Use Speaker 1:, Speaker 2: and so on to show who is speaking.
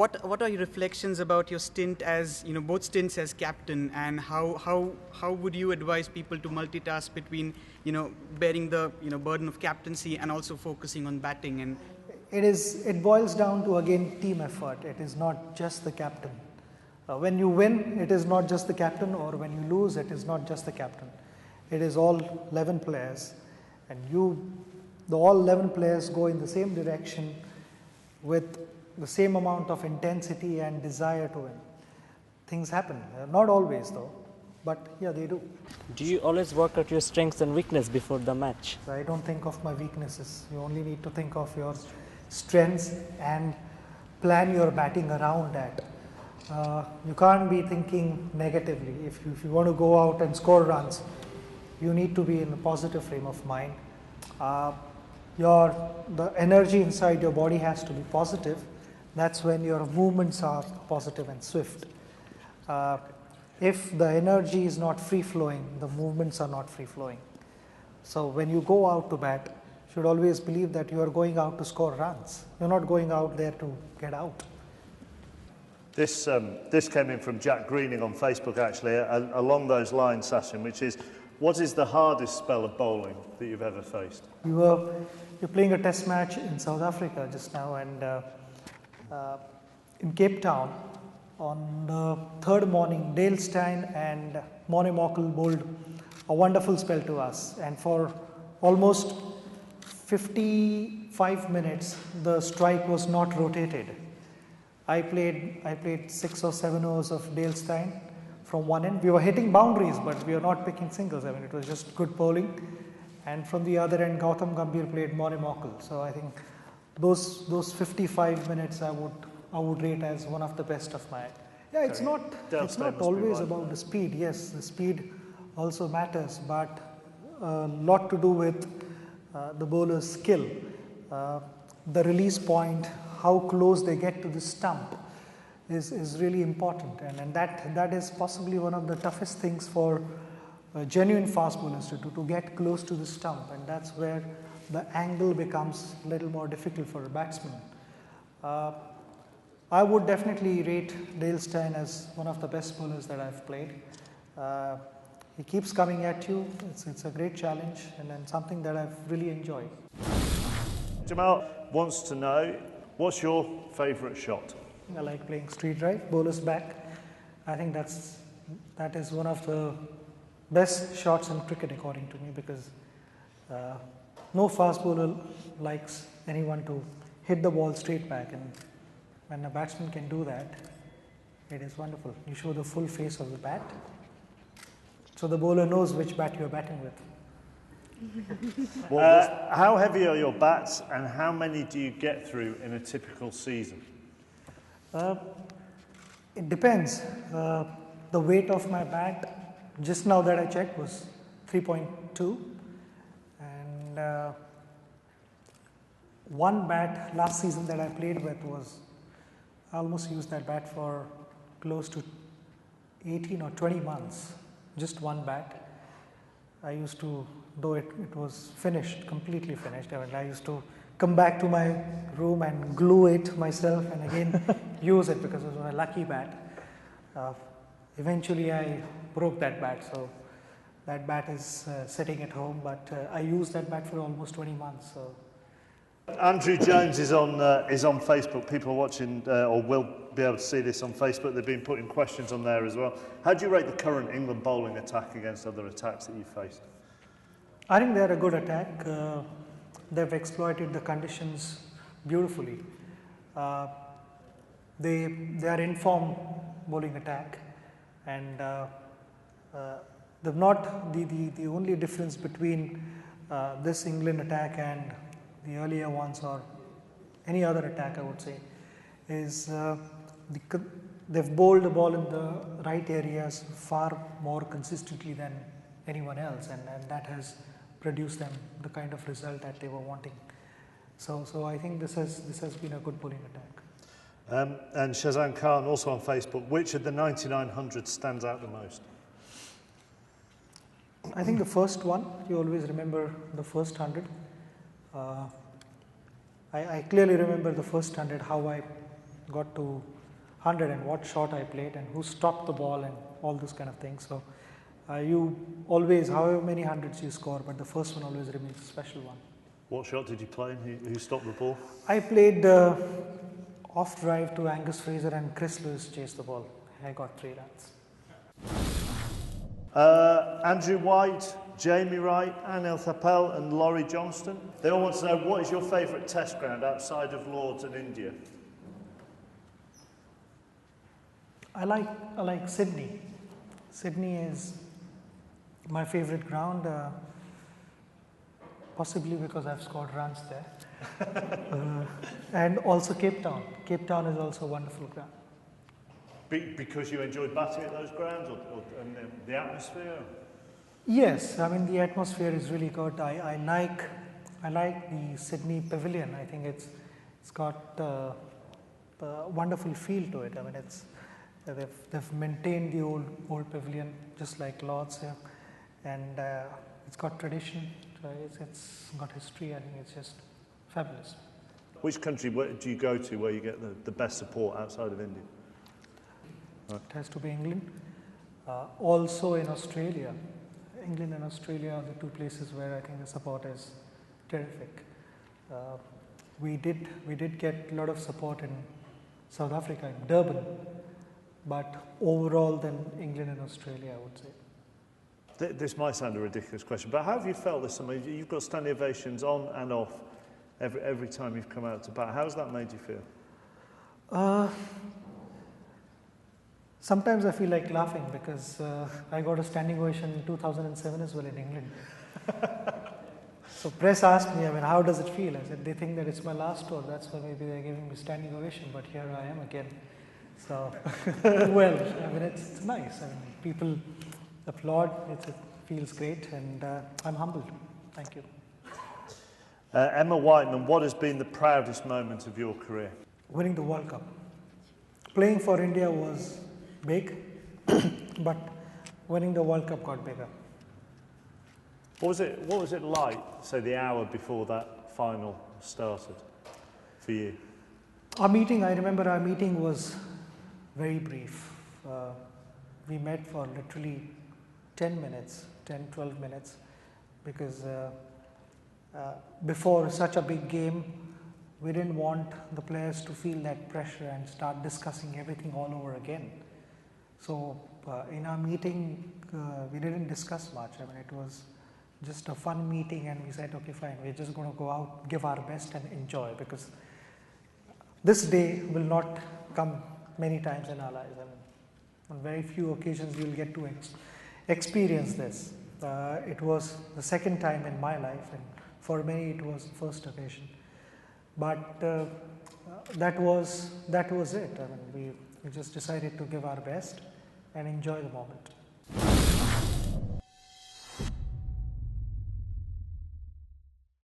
Speaker 1: what are your reflections about your stint as, both stints as captain, and how would you advise people to multitask between, bearing the, burden of captaincy and also focusing on batting? And
Speaker 2: it boils down to, again, team effort. It is not just the captain. When you win, it is not just the captain, or when you lose, it is not just the captain. It is all 11 players, and all 11 players go in the same direction with the same amount of intensity and desire to win. Things happen, not always though, but yeah, they do.
Speaker 3: Do you always work out your strengths and weakness before the match?
Speaker 2: I don't think of my weaknesses. You only need to think of your strengths and plan your batting around that. You can't be thinking negatively. If you want to go out and score runs, you need to be in a positive frame of mind. The energy inside your body has to be positive. That's when your movements are positive and swift. If the energy is not free flowing, the movements are not free flowing. So when you go out to bat, you should always believe that you are going out to score runs. You're not going out there to get out.
Speaker 4: This came in from Jack Greening on Facebook, actually, along those lines, Sachin, which is, what is the hardest spell of bowling that you've ever faced?
Speaker 2: You're playing a test match in South Africa just now, and in Cape Town, on the third morning, Dale Steyn and Morne Morkel bowled a wonderful spell to us, and for almost 55 minutes, the strike was not rotated. I played 6 or 7 overs of Dale Steyn from one end. We were hitting boundaries, but we were not picking singles. I mean, it was just good bowling. And from the other end, Gautam Gambhir played Morne Morkel. So I think those 55 minutes I would rate as one of the best of my. Yeah, it's not always about the speed. Yes, the speed also matters, but a lot to do with the bowler's skill, the release point, how close they get to the stump is really important, and that is possibly one of the toughest things for genuine fast bowlers to get close to the stump, and that's where the angle becomes a little more difficult for a batsman. I would definitely rate Dale Steyn as one of the best bowlers that I've played. He keeps coming at you. It's a great challenge, and then something that I've really enjoyed.
Speaker 4: Jamal wants to know, what's your favourite shot?
Speaker 2: I like playing straight drive, bowler's back. I think that is one of the best shots in cricket, according to me, because no fast bowler likes anyone to hit the ball straight back, and when a batsman can do that, it is wonderful. You show the full face of the bat, so the bowler knows which bat you're batting with.
Speaker 4: How heavy are your bats, and how many do you get through in a typical season?
Speaker 2: It depends. The weight of my bat, just now that I checked, was 3.2, and one bat last season that I played with I almost used that bat for close to 18 or 20 months, just one bat. I used to, though it was finished, completely finished, I used to come back to my room and glue it myself and again use it because it was a lucky bat. Eventually I broke that bat, so that bat is sitting at home, but I used that bat for almost 20 months. So.
Speaker 4: Andrew Jones is on Facebook. People are watching or will be able to see this on Facebook. They've been putting questions on there as well. How do you rate the current England bowling attack against other attacks that you've faced?
Speaker 2: I think they're a good attack. They've exploited the conditions beautifully. They are in-form bowling attack, and they've not the only difference between this England attack and the earlier ones or any other attack, I would say, is they've bowled the ball in the right areas far more consistently than anyone else, and that has produced them the kind of result that they were wanting. So I think this has been a good bowling attack.
Speaker 4: And Shazan Khan also on Facebook, which of the 9900 stands out the most?
Speaker 2: I think the first one. You always remember the first 100. I clearly remember the first 100, how I got to 100 and what shot I played and who stopped the ball and all those kind of things. So you always, however many hundreds you score, but the first one always remains a special one.
Speaker 4: What shot did you play and who stopped the ball?
Speaker 2: I played off drive to Angus Fraser and Chris Lewis chased the ball. I got 3 runs.
Speaker 4: Andrew White, Jamie Wright, Anil Thapel and Laurie Johnston. They all want to know, what is your favourite test ground outside of Lord's and India?
Speaker 2: I like Sydney. Sydney is my favourite ground, possibly because I've scored runs there. And also Cape Town. Cape Town is also a wonderful ground.
Speaker 4: Because you enjoyed batting at those grounds and the atmosphere?
Speaker 2: Yes, I mean the atmosphere is really good. I like the Sydney Pavilion. I think it's got a wonderful feel to it. I mean they've maintained the old pavilion just like Lord's here, and it's got tradition. It's got history. I think it's just fabulous.
Speaker 4: Which country do you go to where you get the best support outside of India?
Speaker 2: It has to be England. Also in Australia. England and Australia are the 2 places where I think the support is terrific. We did get a lot of support in South Africa, in Durban, but overall then England and Australia, I would say.
Speaker 4: This might sound a ridiculous question, but how have you felt this summer? You've got standing ovations on and off every time you've come out to bat. How has that made you feel?
Speaker 2: Sometimes I feel like laughing because I got a standing ovation in 2007 as well in England. So press asked me, I mean, how does it feel? I said, they think that it's my last tour, that's why maybe they're giving me standing ovation, but here I am again. So, well, I mean, it's nice. I mean, people applaud, it feels great, and I'm humbled. Thank you.
Speaker 4: Emma Whiteman, what has been the proudest moment of your career?
Speaker 2: Winning the World Cup. Playing for India was big, but winning the World Cup got bigger.
Speaker 4: What was it like, say, the hour before that final started for you?
Speaker 2: I remember our meeting was very brief. We met for literally 10 minutes, 10, 12 minutes, because before such a big game, we didn't want the players to feel that pressure and start discussing everything all over again. So in our meeting, we didn't discuss much. I mean, it was just a fun meeting, and we said, okay, fine, we're just going to go out, give our best and enjoy, because this day will not come many times in our lives. I mean, on very few occasions you'll get to experience this. It was the second time in my life, and for many it was the first occasion. But that was it. I mean, we just decided to give our best and enjoy the moment.